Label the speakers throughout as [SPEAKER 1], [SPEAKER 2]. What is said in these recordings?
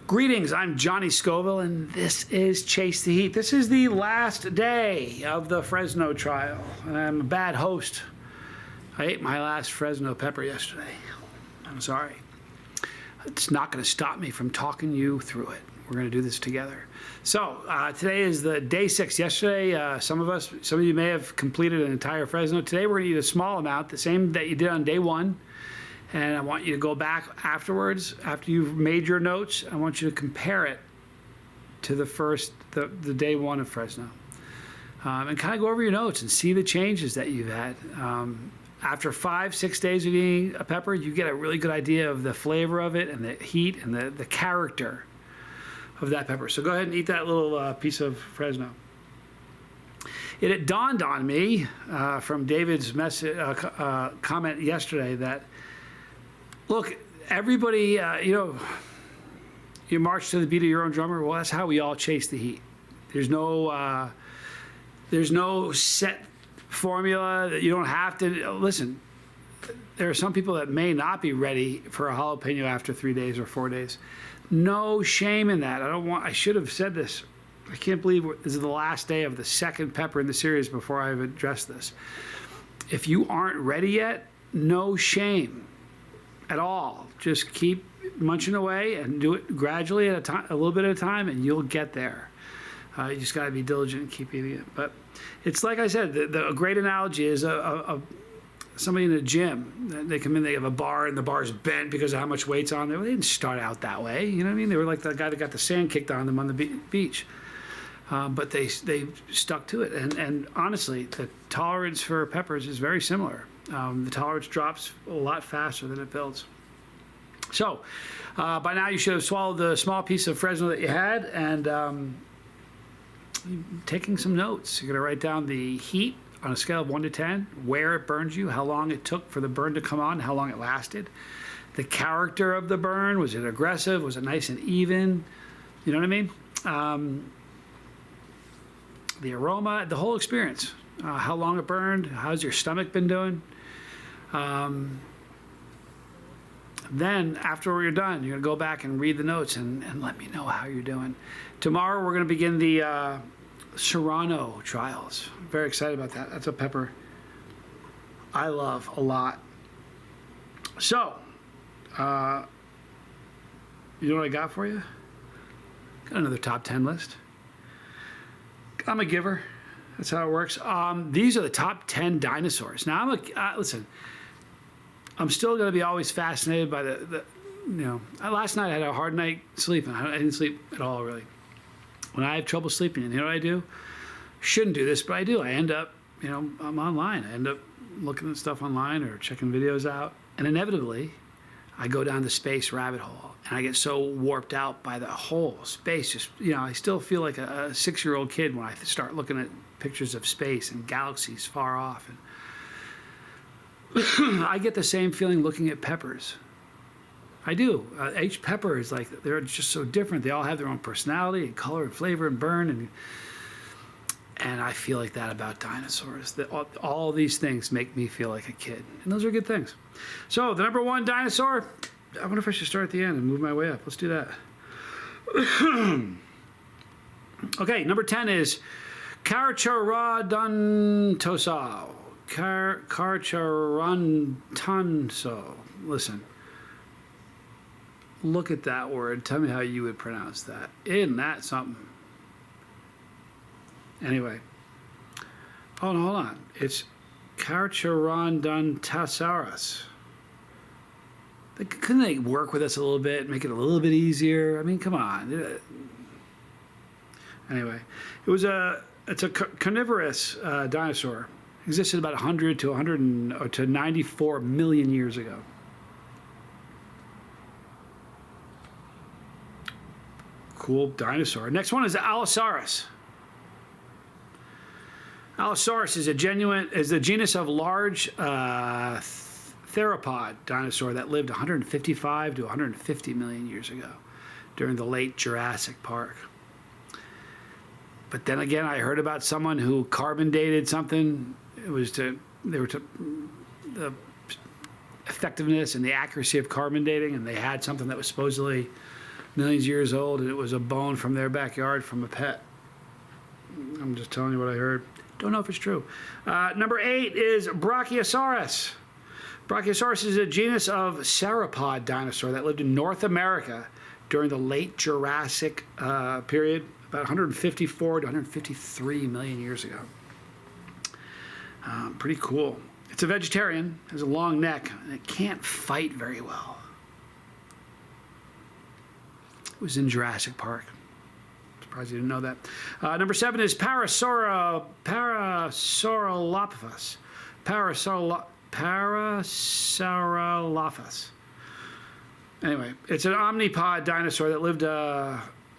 [SPEAKER 1] Greetings, I'm Johnny Scoville, and this is Chase the Heat. This is the last day of the Fresno trial, and I'm a bad host. I ate my last Fresno pepper yesterday. I'm sorry. It's not going to stop me from talking you through it. We're going to do this together. So today is the day 6. Yesterday, some of you may have completed an entire Fresno. Today we're going to eat a small amount, the same that you did on day 1. And I want you to go back afterwards, after you've made your notes. I want you to compare it to the day 1 of Fresno. And kind of go over your notes and see the changes that you've had. After 5-6 days of eating a pepper, you get a really good idea of the flavor of it and the heat and the character of that pepper. So go ahead and eat that little piece of Fresno. It had dawned on me from David's comment yesterday that, look, everybody, you march to the beat of your own drummer. Well, that's how we all chase the heat. There's no set formula that you don't have to. Listen, there are some people that may not be ready for a jalapeno after 3 days or 4 days. No shame in that. I should have said this. I can't believe this is the last day of the second pepper in the series before I've addressed this. If you aren't ready yet, no shame at all. Just keep munching away and do it gradually at a little bit at a time, and you'll get there. You just got to be diligent and keep eating it. But it's like I said, a great analogy is somebody in a gym. They come in, they have a bar, and the bar's bent because of how much weight's on there. Well, they didn't start out that way. You know what I mean? They were like the guy that got the sand kicked on them on the beach. But they stuck to it. And honestly, the tolerance for peppers is very similar. The tolerance drops a lot faster than it builds. So by now you should have swallowed the small piece of Fresno that you had, and taking some notes. You're going to write down the heat on a scale of 1 to 10, where it burns you, how long it took for the burn to come on, how long it lasted, the character of the burn. Was it aggressive? Was it nice and even? You know what I mean? The aroma, the whole experience. How long it burned, how's your stomach been doing? Then, after you're done, you're going to go back and read the notes and let me know how you're doing. Tomorrow, we're going to begin the Serrano trials. Very excited about that. That's a pepper I love a lot. So, you know what I got for you? Got another top 10 list. I'm a giver. That's how it works. These are the top 10 dinosaurs. Now, listen, I'm still going to be always fascinated by last night I had a hard night sleeping. I didn't sleep at all, really. When I have trouble sleeping, and you know what I do? Shouldn't do this, but I do. I end up, I'm online. I end up looking at stuff online or checking videos out. And inevitably, I go down the space rabbit hole. And I get so warped out by the whole space. Just, I still feel like a 6-year-old kid when I start looking at pictures of space and galaxies far off. And I get the same feeling looking at peppers. I do. Each pepper is like, they're just so different. They all have their own personality and color and flavor and burn. And I feel like that about dinosaurs. All these things make me feel like a kid. And those are good things. So the number 1 dinosaur, I wonder if I should start at the end and move my way up. Let's do that. Okay, number 10 is Carcharodontoso. Carcharodontoso. Listen. Look at that word. Tell me how you would pronounce that. Isn't that something? Anyway. Oh, no, hold on. It's Carcharodontosaurus. Couldn't they work with us a little bit, make it a little bit easier? I mean, come on. Anyway, it's a carnivorous dinosaur. Existed about 100 to 94 million years ago. Cool dinosaur. Next one is Allosaurus. Allosaurus is the genus of large theropod dinosaur that lived 155 to 150 million years ago during the late Jurassic Park. But then again, I heard about someone who carbon dated something. It was the effectiveness and the accuracy of carbon dating, and they had something that was supposedly millions of years old, and it was a bone from their backyard from a pet. I'm just telling you what I heard. Don't know if it's true. Number 8 is Brachiosaurus. Brachiosaurus is a genus of sauropod dinosaur that lived in North America during the late Jurassic period, about 154 to 153 million years ago. Pretty cool. It's a vegetarian, has a long neck, and it can't fight very well. It was in Jurassic Park. Surprised you didn't know that. Number 7 is Parasaurolophus. Parasaurolophus. Anyway, it's an omnipod dinosaur that lived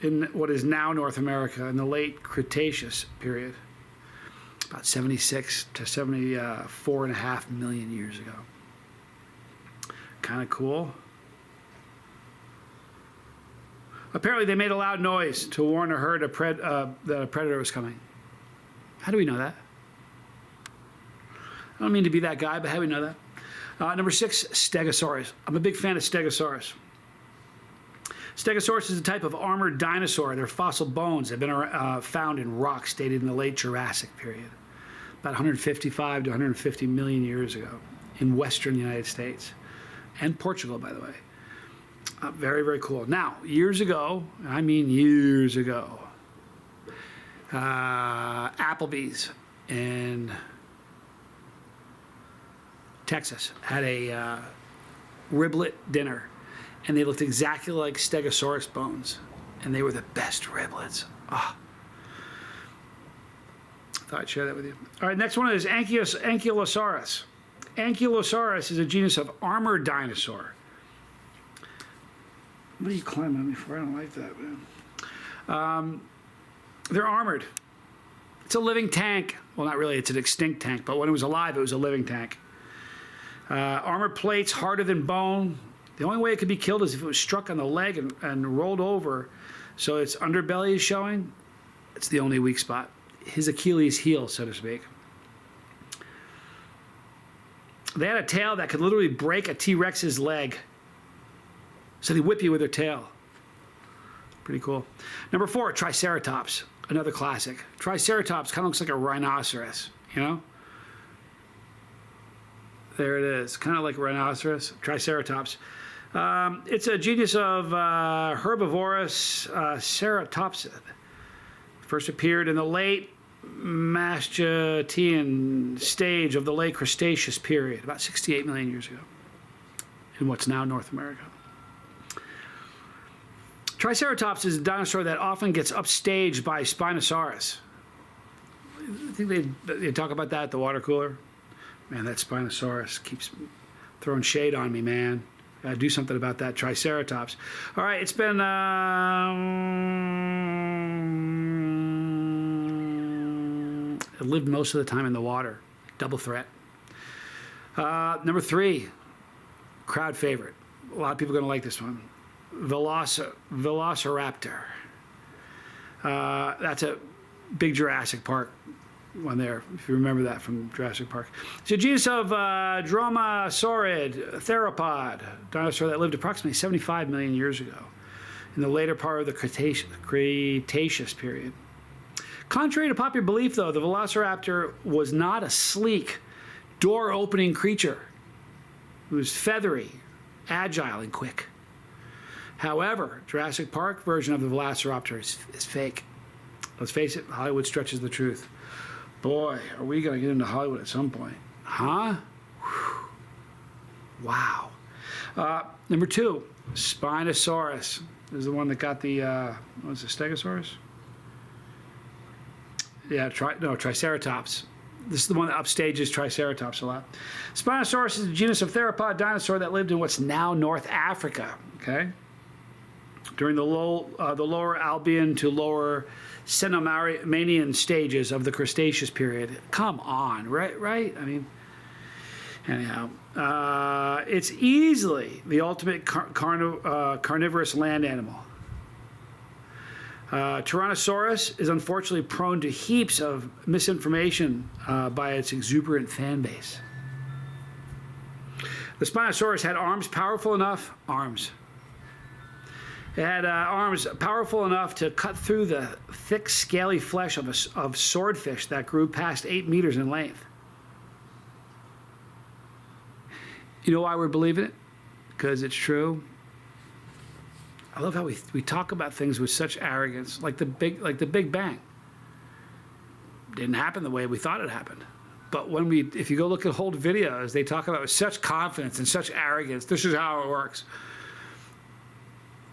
[SPEAKER 1] in what is now North America in the late Cretaceous period, about 76 to 74.5 million years ago. Kind of cool. Apparently, they made a loud noise to warn a herd that a predator was coming. How do we know that? I don't mean to be that guy, but how do we know that? Number 6, Stegosaurus. I'm a big fan of Stegosaurus. Stegosaurus is a type of armored dinosaur. Their fossil bones have been found in rocks dated in the late Jurassic period, about 155 to 150 million years ago, in western United States and Portugal, by the way. Very, very cool. Now, years ago, I mean years ago, Applebee's in Texas had a riblet dinner, and they looked exactly like Stegosaurus bones, and they were the best riblets. Ah. Thought I'd share that with you. All right, next one is Ankylosaurus. Ankylosaurus is a genus of armored dinosaur. What are you climbing on me for? I don't like that, man. They're armored. It's a living tank. Well, not really. It's an extinct tank, but when it was alive, it was a living tank. Armored plates, harder than bone. The only way it could be killed is if it was struck on the leg and rolled over, so its underbelly is showing. It's the only weak spot. His Achilles heel, so to speak. They had a tail that could literally break a T-Rex's leg. So they whip you with their tail. Pretty cool. Number 4, Triceratops, another classic. Triceratops kind of looks like a rhinoceros, you know? There it is, kind of like a rhinoceros, Triceratops. It's a genus of herbivorous ceratopsid. First appeared in the late Maastrichtian stage of the late Cretaceous period, about 68 million years ago, in what's now North America. Triceratops is a dinosaur that often gets upstaged by Spinosaurus. I think they talk about that at the water cooler. Man, that Spinosaurus keeps throwing shade on me, man. Gotta do something about that Triceratops. All right, it's been it lived most of the time in the water. Double threat. Number 3, crowd favorite. A lot of people are gonna like this one. Velociraptor. That's a big Jurassic Park one there, if you remember that from Jurassic Park. It's a genus of dromasaurid theropod, dinosaur that lived approximately 75 million years ago in the later part of the Cretaceous period. Contrary to popular belief, though, the Velociraptor was not a sleek, door-opening creature. It was feathery, agile, and quick. However, Jurassic Park version of the Velociraptor is fake. Let's face it, Hollywood stretches the truth. Boy, are we going to get into Hollywood at some point. Huh? Whew. Wow. Number 2, Spinosaurus. This is the one that got the, what was it, Stegosaurus? Yeah, Triceratops. This is the one that upstages Triceratops a lot. Spinosaurus is a genus of theropod dinosaur that lived in what's now North Africa, okay? During the lower Albian to lower Cenomanian stages of the Cretaceous period. Come on, right? I mean, anyhow, it's easily the ultimate carnivorous land animal. Tyrannosaurus is unfortunately prone to heaps of misinformation by its exuberant fan base. The Spinosaurus had arms powerful enough, It had arms powerful enough to cut through the thick, scaly flesh of swordfish that grew past 8 meters in length. You know why we're believing it? Because it's true. I love how we talk about things with such arrogance, like the Big Bang. Didn't happen the way we thought it happened. But if you go look at old videos, they talk about it with such confidence and such arrogance. This is how it works.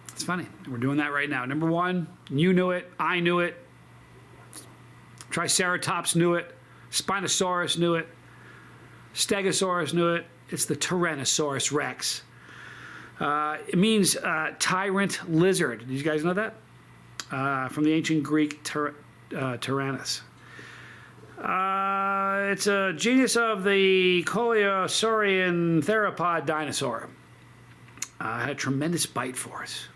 [SPEAKER 1] It's funny. We're doing that right now. Number one, you knew it. I knew it. Triceratops knew it. Spinosaurus knew it. Stegosaurus knew it. It's the Tyrannosaurus Rex. It means tyrant lizard. Did you guys know that? From the ancient Greek tyrannus. It's a genus of the Coelurosauриan theropod dinosaur. Had a tremendous bite force.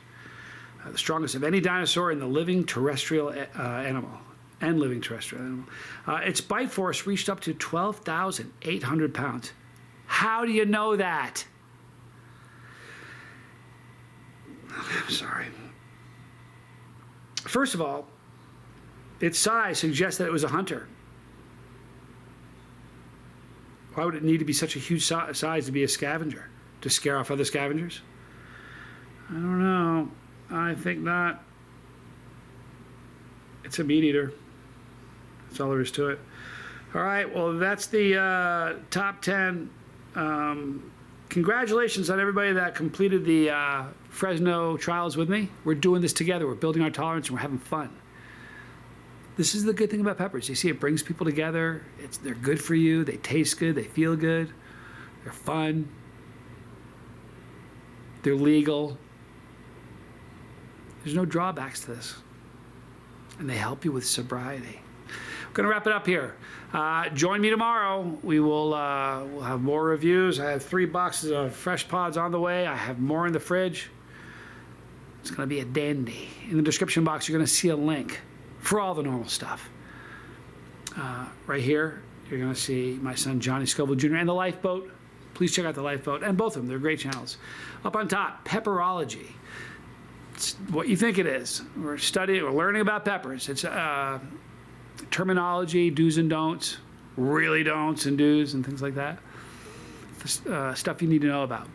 [SPEAKER 1] The strongest of any dinosaur in the living terrestrial animal. Its bite force reached up to 12,800 pounds. How do you know that? I'm sorry. First of all, its size suggests that it was a hunter. Why would it need to be such a huge size to be a scavenger? To scare off other scavengers? I don't know. I think not. It's a meat eater. That's all there is to it. All right, well, that's the top 10. Congratulations on everybody that completed the Fresno trials with me. We're doing this together. We're building our tolerance and we're having fun. This is the good thing about peppers. You see, it brings people together. They're good for you. They taste good. They feel good. They're fun. They're legal. There's no drawbacks to this. And they help you with sobriety. We're going to wrap it up here. Join me tomorrow. We'll have more reviews. I have 3 boxes of fresh pods on the way. I have more in the fridge. It's going to be a dandy. In the description box, you're going to see a link for all the normal stuff. Right here, you're going to see my son Johnny Scoville Jr. and the Lifeboat. Please check out the Lifeboat and both of them. They're great channels. Up on top, Pepperology. It's what you think it is. We're learning about peppers. It's terminology, do's and don'ts, really don'ts and do's and things like that. Stuff you need to know about.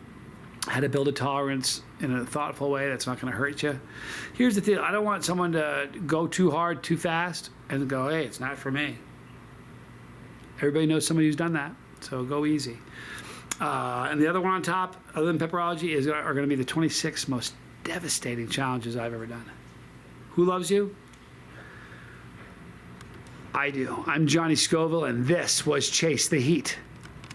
[SPEAKER 1] How to build a tolerance in a thoughtful way that's not going to hurt you. Here's the deal. I don't want someone to go too hard, too fast, and go, hey, it's not for me. Everybody knows somebody who's done that, so go easy. And the other one on top, other than Pepperology, are going to be the 26 most devastating challenges I've ever done. Who loves you? I do. I'm Johnny Scoville, and this was Chase the Heat.